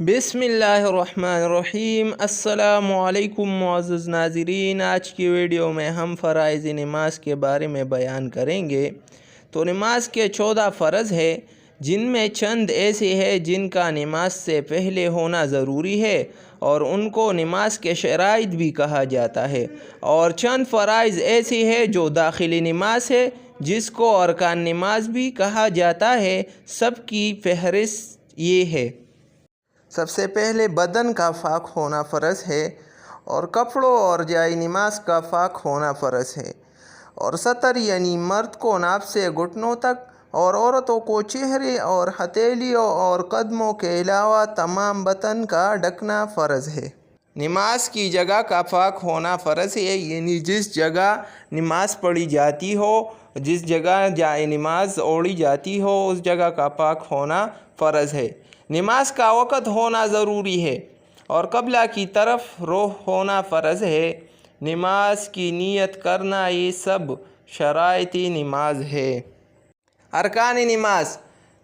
बिस्मिल्लाहिर्रहमानिर्रहीम। अस्सलामु अलैकुम मुअज़्ज़ज़ नाज़रीन। आज की वीडियो में हम फ़राइज़ नमाज के बारे में बयान करेंगे। तो नमाज के 14 फ़र्ज़ है, जिनमें चंद ऐसे हैं जिनका नमाज से पहले होना ज़रूरी है और उनको नमाज के शराइत भी कहा जाता है, और चंद फ़राइज़ ऐसे हैं जो दाखिली नमाज है जिसको अरकान नमाज भी कहा जाता है। सबकी फहरिस्त ये है। सबसे पहले बदन का पाक होना फ़र्ज़ है, और कपड़ों और जाए नमाज का पाक होना फ़र्ज़ है, और सतर यानी मर्द को नाप से घुटनों तक और औरतों को चेहरे और हथेलियों और कदमों के अलावा तमाम बदन का ढकना फ़र्ज़ है। नमाज की जगह का पाक होना फ़र्ज़ है, यानी जिस जगह नमाज पढ़ी जाती हो, जिस जगह जाए नमाज ओढ़ी जाती हो, उस जगह का पाक होना फ़र्ज़ है। नमाज का वक़्त होना ज़रूरी है और क़िबला की तरफ रुख होना फ़र्ज़ है। नमाज की नियत करना, ये सब शराइती नमाज है। अरकान नमाज,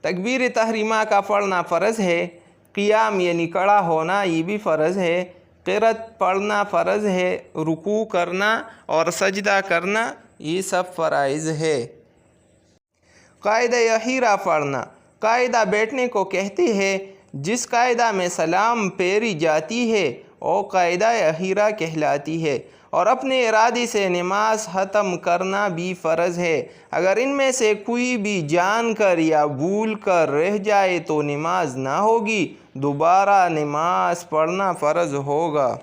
तकबीर तहरीमा का पढ़ना फ़र्ज़ है। क़ियाम यानी खड़ा होना, ये भी फ़र्ज़ है। क़िरात पढ़ना फ़र्ज़ है। रुकू करना और सजदा करना, ये सब फ़राइज़ है। कायदा अखीरा पढ़ना, कायदा बैठने को कहते हैं। जिस कायदा में सलाम पेरी जाती है वो कायदा अखीरा कहलाती है, और अपने इरादे से नमाज ख़त्म करना भी फ़र्ज़ है। अगर इनमें से कोई भी जानकर या भूल कर रह जाए तो नमाज ना होगी, दोबारा नमाज पढ़ना फ़र्ज़ होगा।